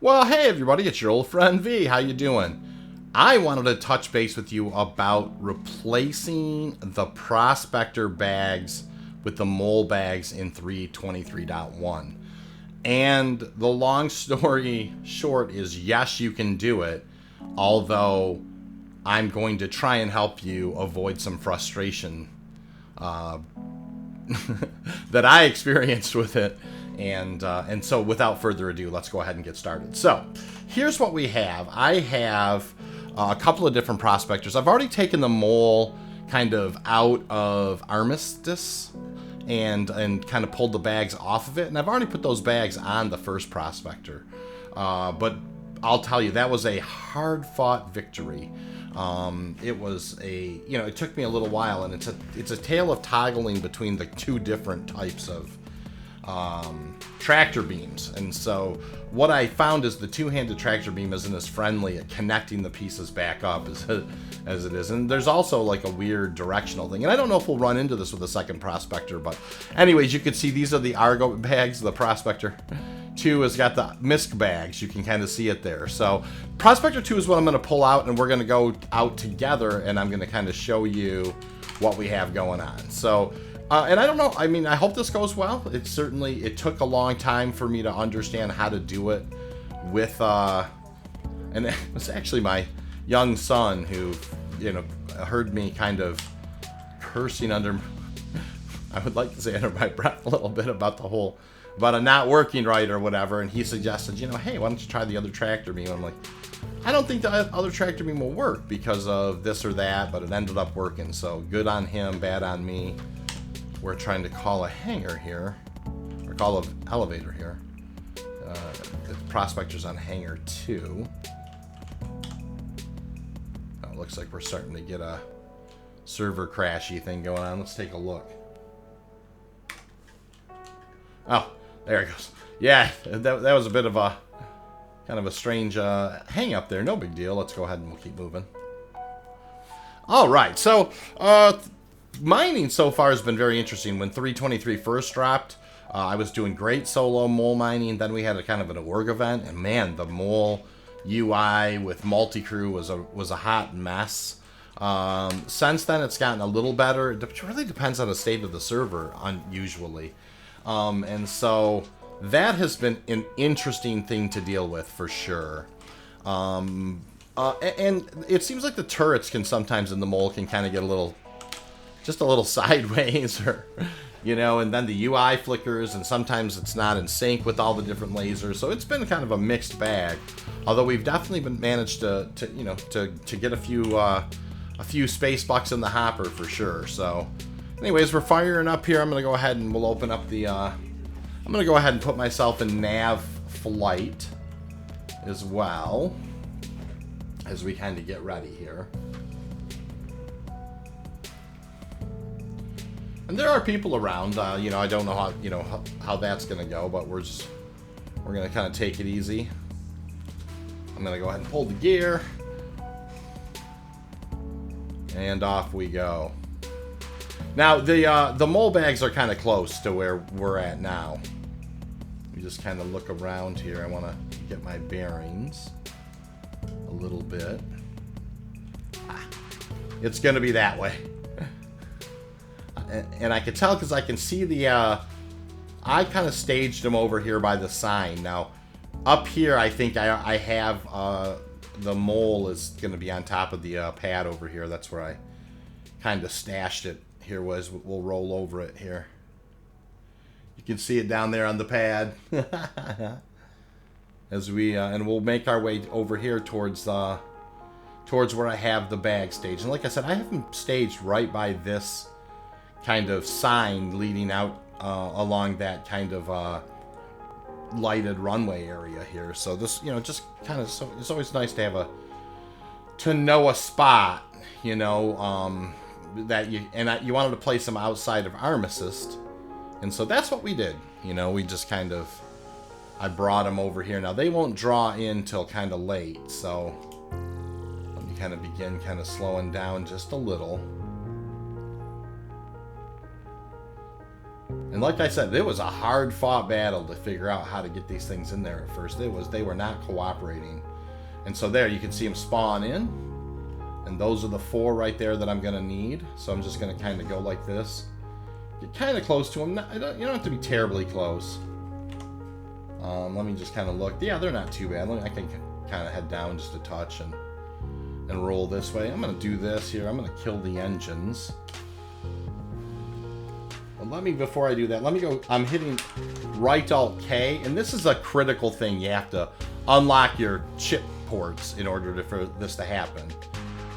Well, hey everybody, it's your old friend V. How you doing? I wanted to touch base with you about replacing the Prospector bags with the mole bags in 3.23.1. And the long story short is yes, you can do it, although I'm going to try and help you avoid some frustration that I experienced with it. And so without further ado, let's go ahead and get started. So here's what we have. I have a couple of different prospectors. I've already taken the mole kind of out of Armistice and kind of pulled the bags off of it. And I've already put those bags on the first prospector. But I'll tell you, that was a hard-fought victory. It was it took me a little while, and it's a tale of toggling between the two different types of tractor beams. And so what I found is the two-handed tractor beam isn't as friendly at connecting the pieces back up as it is. And there's also like a weird directional thing. And I don't know if we'll run into this with a second Prospector, but anyways, you can see these are the Argo bags. The Prospector 2 has got the Misc Bags. You can kind of see it there. So Prospector 2 is what I'm going to pull out, and we're going to go out together, and I'm going to kind of show you what we have going on. So and I don't know, I mean, I hope this goes well. It took a long time for me to understand how to do it with, and it was actually my young son who, heard me kind of cursing under, I would like to say under my breath a little bit about about it not working right or whatever. And he suggested, hey, why don't you try the other tractor beam? And I'm like, I don't think the other tractor beam will work because of this or that, but it ended up working. So good on him, bad on me. We're trying to call a hangar here, or call an elevator here. The Prospector's on hangar 2. Oh, it looks like we're starting to get a server crashy thing going on. Let's take a look. Oh, there it goes. Yeah, that was a bit of a kind of a strange hang up there. No big deal. Let's go ahead and we'll keep moving. All right, so mining so far has been very interesting. When 3.23 first dropped, I was doing great solo mole mining. Then we had a kind of an org event, and man, the mole UI with multi-crew was a hot mess. Since then, it's gotten a little better. It really depends on the state of the server, usually. And so that has been an interesting thing to deal with for sure. And it seems like the turrets can sometimes in the mole can kind of get just a little sideways, or and then the UI flickers, and sometimes it's not in sync with all the different lasers. So it's been kind of a mixed bag. Although we've definitely managed to get a few space bucks in the hopper for sure. So, anyways, we're firing up here. I'm gonna go ahead and we'll open up the. I'm gonna go ahead and put myself in nav flight as well as we kind of get ready here. And there are people around, I don't know how that's going to go, but we're going to kind of take it easy. I'm going to go ahead and pull the gear. And off we go. Now, the mole bags are kind of close to where we're at now. We just kind of look around here. I want to get my bearings a little bit. It's going to be that way. And I can tell because I can see I kind of staged them over here by the sign. Now, up here, I think I have the mole is going to be on top of the pad over here. That's where I kind of stashed it. We'll roll over it here. You can see it down there on the pad. As we and we'll make our way over here towards where I have the bag staged. And like I said, I have them staged right by this kind of sign leading out along that kind of lighted runway area here. So this, just kind of, so it's always nice to have to know a spot, that you wanted to place them outside of Armistice, and so that's what we did. We just kind of, I brought them over here. Now they won't draw in till kind of late, so let me kind of begin kind of slowing down just a little. And like I said, it was a hard-fought battle to figure out how to get these things in there at first. They were not cooperating. And so there, you can see them spawn in. And those are the 4 right there that I'm going to need. So I'm just going to kind of go like this. Get kind of close to them. You don't have to be terribly close. Let me just kind of look. Yeah, they're not too bad. I can kind of head down just a touch and roll this way. I'm going to do this here. I'm going to kill the engines. But before I do that, let me go. I'm hitting right Alt K, and this is a critical thing. You have to unlock your chip ports in order for this to happen.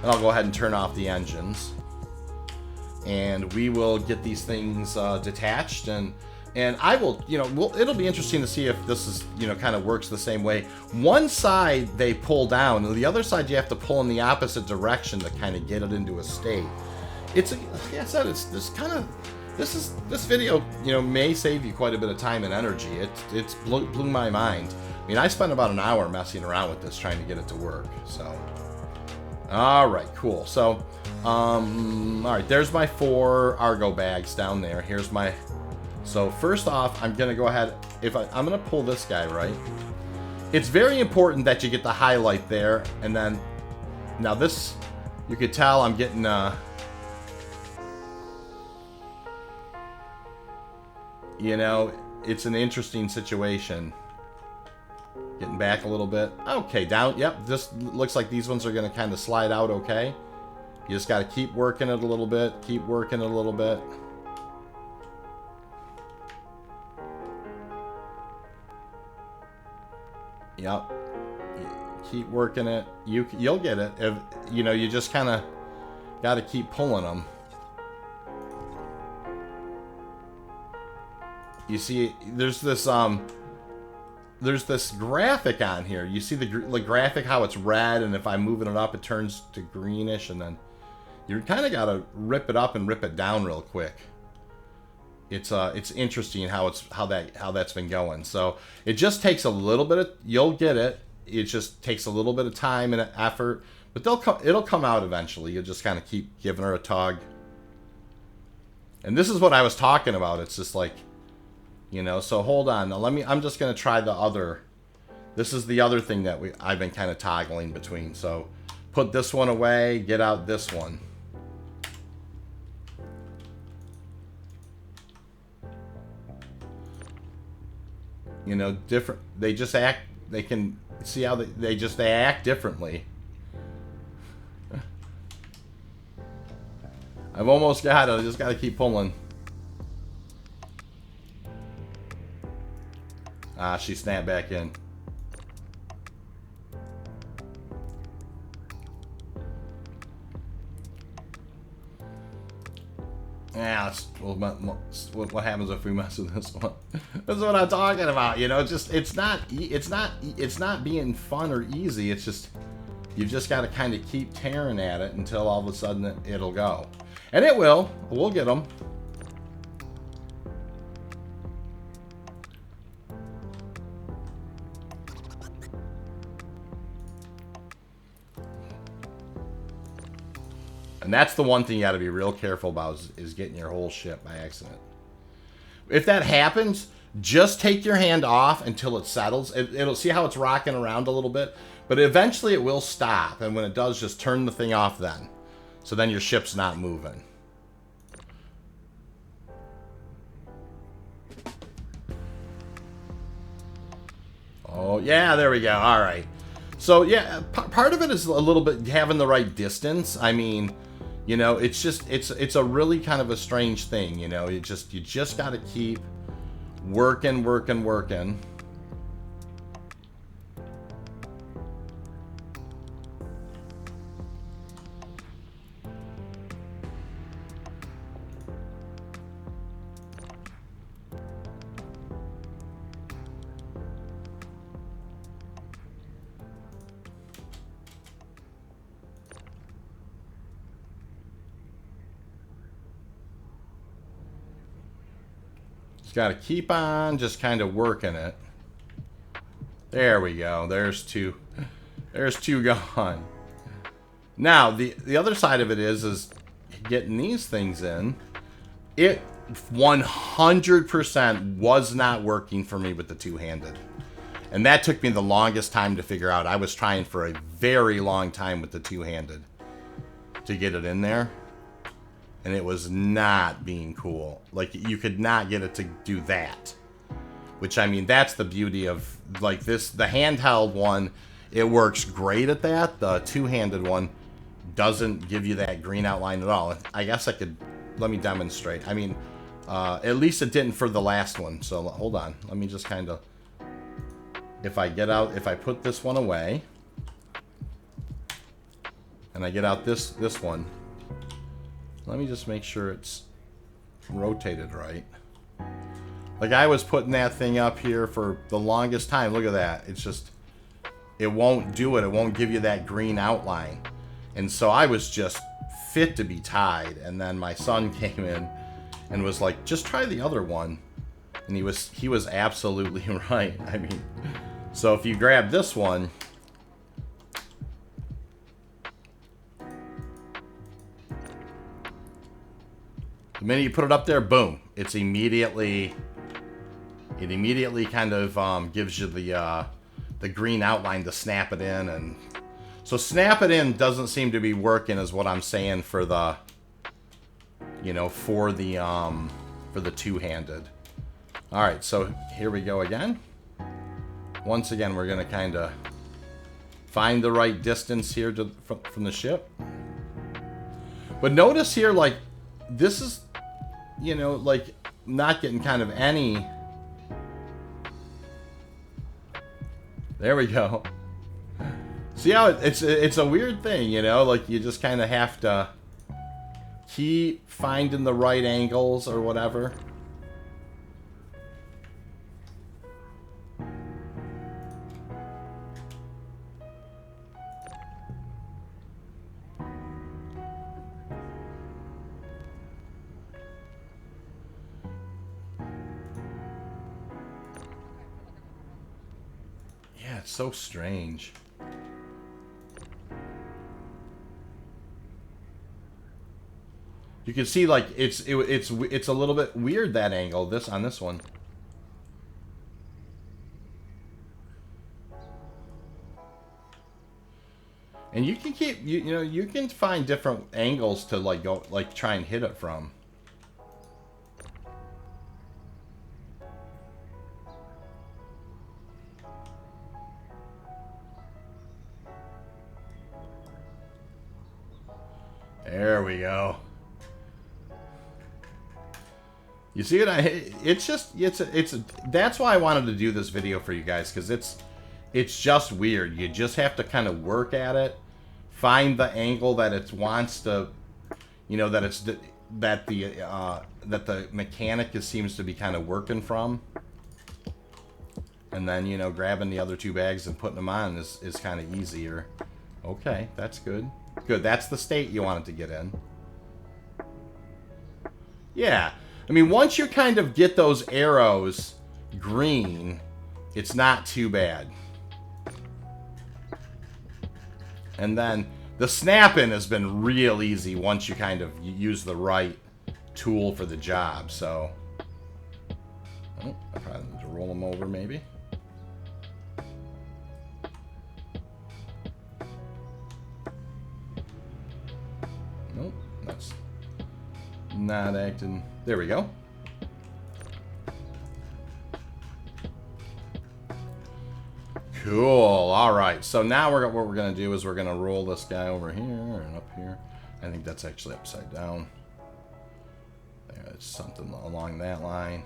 And I'll go ahead and turn off the engines. And we will get these things detached, and I will, it'll be interesting to see if this is, kind of works the same way. One side they pull down, and the other side you have to pull in the opposite direction to kind of get it into a state. Like I said, this video, may save you quite a bit of time and energy. It's blew my mind. I mean, I spent about an hour messing around with this trying to get it to work. So, all right, cool. So, all right, there's my 4 Argo bags down there. Here's my. So first off, I'm gonna go ahead. I'm gonna pull this guy right. It's very important that you get the highlight there, and then now this, you could tell I'm getting. It's an interesting situation. Getting back a little bit. Okay, down. Yep, this looks like these ones are going to kind of slide out okay. You just got to keep working it a little bit. Keep working it a little bit. Yep. Keep working it. You'll get it. You just kind of got to keep pulling them. You see, there's this graphic on here. You see the graphic, how it's red, and if I'm moving it up, it turns to greenish, and then you kind of got to rip it up and rip it down real quick. It's interesting how that's been going. So it just takes a little bit of, you'll get it. It just takes a little bit of time and effort, but it'll come out eventually. You'll just kind of keep giving her a tug. And this is what I was talking about. It's just like, so hold on. Now I'm just going to try the other. This is the other thing that I've been kind of toggling between. So put this one away, get out this one. Different. They just act, they can see how they act differently. I've almost got it. I just got to keep pulling. Ah, she snapped back in. Yeah, what happens if we mess with this one? That's what I'm talking about. It's not being fun or easy. It's just you've just got to kind of keep tearing at it until all of a sudden it'll go, and it will. We'll get them. And that's the one thing you got to be real careful about is getting your whole ship by accident. If that happens, just take your hand off until it settles. It'll see how it's rocking around a little bit, but eventually it will stop. And when it does, just turn the thing off then. So then your ship's not moving. Oh, yeah, there we go. All right. So, yeah, part of it is a little bit having the right distance. I mean, it's just, it's a really kind of a strange thing, you just got to keep working. Got to keep on just kind of working it. There we go. There's two gone. Now the other side of it is getting these things in. 100% was not working for me with the two-handed. And that took me the longest time to figure out. I was trying for a very long time with the two-handed to get it in there. And it was not being cool. Like, you could not get it to do that. Which, I mean, that's the beauty of, like, this. The handheld one, it works great at that. The two-handed one doesn't give you that green outline at all. I guess I could, let me demonstrate. I mean, at least it didn't for the last one. So, hold on. Let me just kind of, if I put this one away, and I get out this one, let me just make sure it's rotated right. Like, I was putting that thing up here for the longest time. Look at that. It's just, it won't do it. It won't give you that green outline. And so I was just fit to be tied. And then my son came in and was like, just try the other one. And he was absolutely right. I mean, so if you grab this one, the minute you put it up there, boom, it immediately kind of gives you the green outline to snap it in. And so snap it in doesn't seem to be working, is what I'm saying, for the, you know, for the two-handed. All right, so here we go again. Once again, we're gonna kind of find the right distance here from the ship. But notice here, like, this is, you know, like, not getting kind of any. There we go. See how it's a weird thing, you know, like, you just kind of have to keep finding the right angles or whatever. It's so strange. You can see, like, it's a little bit weird, that angle on this one. And you can keep you know, you can find different angles to, like, go, like, try and hit it from. There we go. You see what that's why I wanted to do this video for you guys, because it's just weird. You just have to kind of work at it, find the angle that it wants to, you know, that the mechanic seems to be kind of working from. And then, you know, grabbing the other two bags and putting them on is kind of easier. Okay, that's good. Good, that's the state you want it to get in. Yeah, I mean, once you kind of get those arrows green, it's not too bad. And then the snap-in has been real easy once you kind of use the right tool for the job, so. Oh, I probably need to roll them over, maybe. Nope, that's not acting. There we go. Cool. All right. So now what we're going to do is we're going to roll this guy over here and up here. I think that's actually upside down. There's something along that line.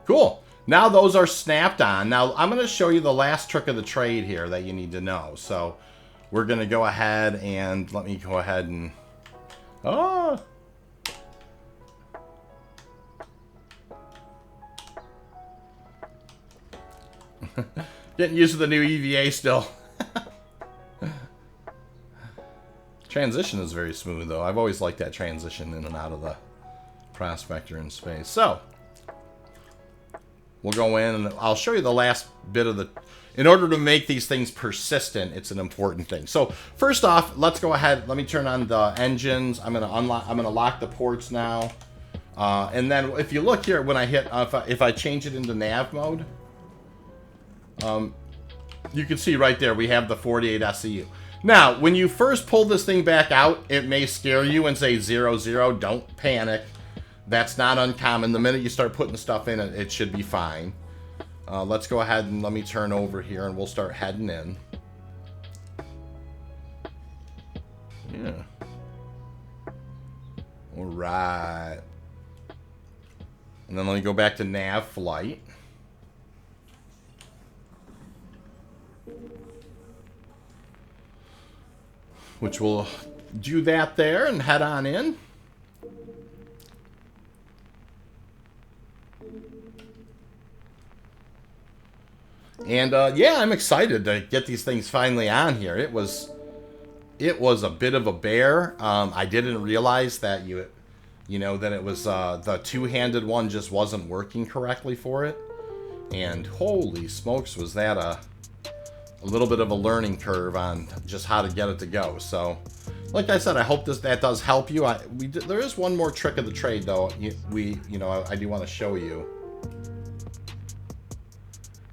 Cool. Now those are snapped on. Now I'm going to show you the last trick of the trade here that you need to know. So we're going to go ahead and let me go ahead and... Oh! Getting used to the new EVA still. Transition is very smooth, though. I've always liked that transition in and out of the Prospector in space. So, we'll go in and I'll show you the last bit of the... In order to make these things persistent, it's an important thing. So, first off, let's go ahead. Let me turn on the engines. I'm going to lock the ports now. And then if you look here, when I hit, if I change it into nav mode, you can see right there, we have the 48 SCU. Now, when you first pull this thing back out, it may scare you and say 00. Don't panic. That's not uncommon. The minute you start putting stuff in it, it should be fine. Let's go ahead and let me turn over here and we'll start heading in. Yeah. All right. And then let me go back to nav flight. Which will do that there and head on in. And yeah, I'm excited to get these things finally on here. It was a bit of a bear. I didn't realize that that it was the two-handed one just wasn't working correctly for it. And holy smokes, was that a little bit of a learning curve on just how to get it to go. So, like I said, I hope that does help you. There is one more trick of the trade though. I do want to show you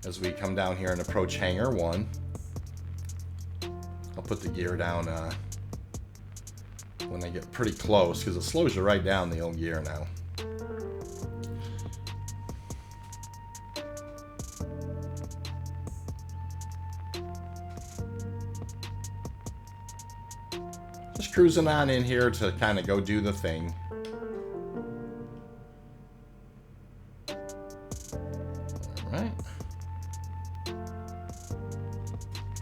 as we come down here and approach hangar 1. I'll put the gear down when I get pretty close, because it slows you right down, the old gear now. Just cruising on in here to kind of go do the thing. All right.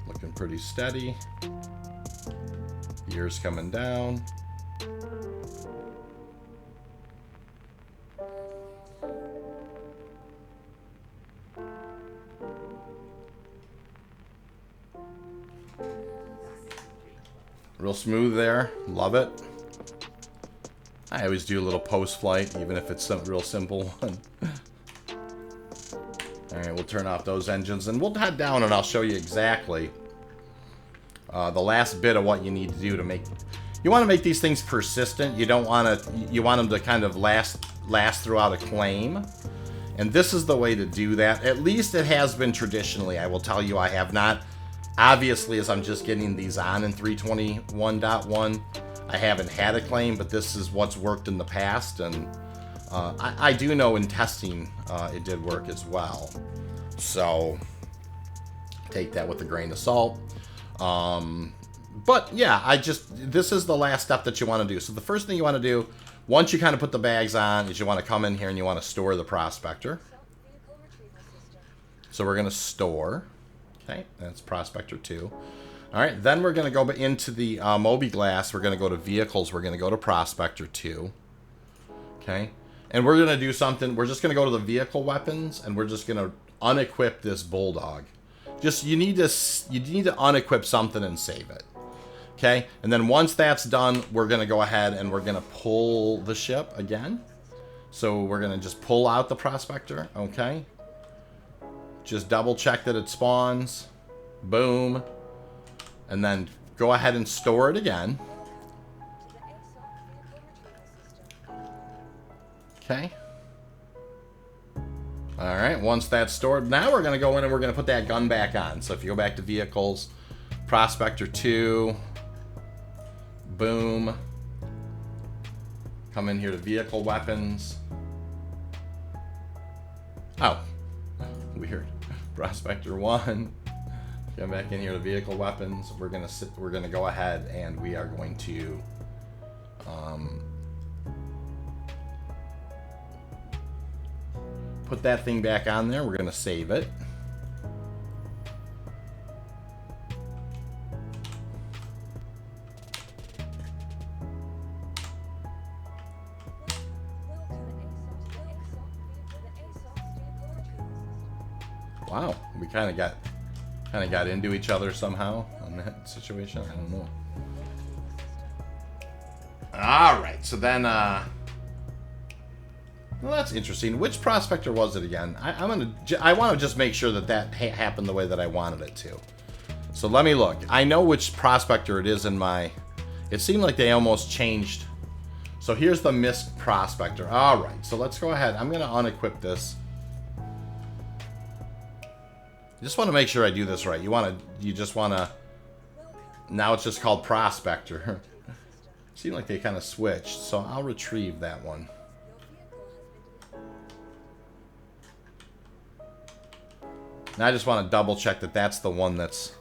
Looking pretty steady. Gears coming down. Real smooth there. Love it. I always do a little post-flight, even if it's some real simple one. Alright, we'll turn off those engines and we'll head down and I'll show you exactly the last bit of what you need to do to make... You want to make these things persistent. You don't want to... You want them to kind of last throughout a claim. And this is the way to do that. At least it has been traditionally. I will tell you, I have not... Obviously, as I'm just getting these on in 321.1, I haven't had a claim, but this is what's worked in the past. And I do know in testing it did work as well. So take that with a grain of salt. But yeah, this is the last step that you want to do. So the first thing you want to do, once you kind of put the bags on, is you want to come in here and you want to store the Prospector. So we're going to store. Okay, that's Prospector 2. All right, then we're going to go into the Moby Glass. We're going to go to Vehicles. We're going to go to Prospector 2. Okay, and we're going to do something. We're just going to go to the Vehicle Weapons, and we're just going to unequip this Bulldog. You need to unequip something and save it. Okay, and then once that's done, we're going to go ahead and we're going to pull the ship again. So we're going to just pull out the Prospector. Okay. Just double check that it spawns. Boom. And then go ahead and store it again. Okay. Alright, once that's stored, now we're going to go in and we're going to put that gun back on. So if you go back to Vehicles, Prospector 2, boom. Come in here to Vehicle Weapons. Oh. Weird. Prospector 1. Come back in here to Vehicle Weapons. We're gonna go ahead and we are going to put that thing back on there. We're gonna save it. Wow, we kind of got into each other somehow on that situation. I don't know. All right, so then, well, that's interesting. Which Prospector was it again? I want to just make sure that happened the way that I wanted it to. So let me look. I know which Prospector it is in my. It seemed like they almost changed So here's the Misc Prospector. All right, so let's go ahead. I'm going to unequip this. You just want to make sure I do this right. You just want to. Now it's just called Prospector. Seemed like they kind of switched, so I'll retrieve that one. Now I just want to double check that that's the one that's.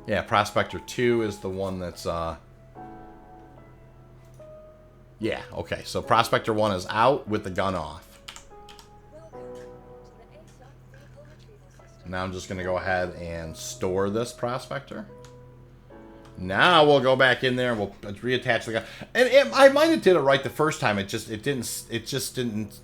Yeah, Prospector 2 is the one that's, yeah, okay. So Prospector 1 is out with the gun off. Now I'm just going to go ahead and store this Prospector. Now we'll go back in there and we'll reattach the gun. And I might have did it right the first time. It just didn't.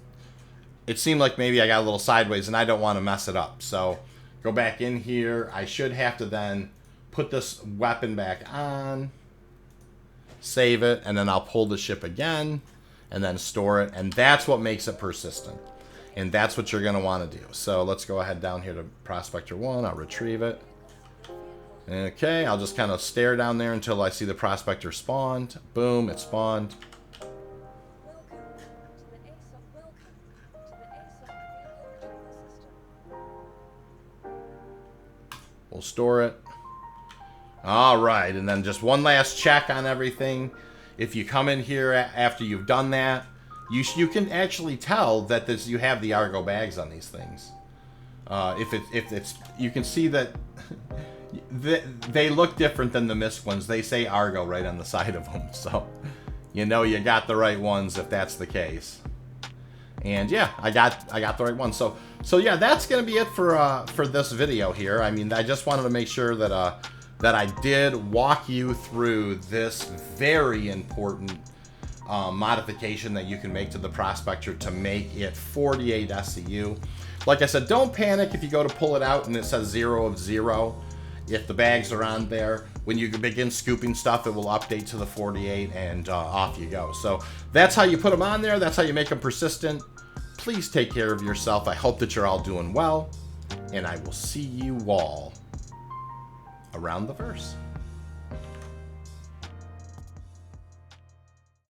It seemed like maybe I got a little sideways and I don't want to mess it up. So go back in here. I should have to then put this weapon back on, save it, and then I'll pull the ship again, and then store it, and that's what makes it persistent. And that's what you're going to want to do. So let's go ahead down here to Prospector 1. I'll retrieve it. Okay, I'll just kind of stare down there until I see the Prospector spawned. Boom, it spawned. We'll store it. All right, and then just one last check on everything. If you come in here after you've done that, you can actually tell that you have the Argo bags on these things. If it's you can see that they look different than the Misc ones. They say Argo right on the side of them, so you know you got the right ones if that's the case. And yeah, I got the right one. So yeah, that's gonna be it for this video here. I mean, I just wanted to make sure that that I did walk you through this very important modification that you can make to the Prospector to make it 48 SCU. Like I said, don't panic if you go to pull it out and it says 0 of 0. If the bags are on there, when you begin scooping stuff, it will update to the 48 and off you go. So that's how you put them on there. That's how you make them persistent. Please take care of yourself. I hope that you're all doing well, and I will see you all around the verse.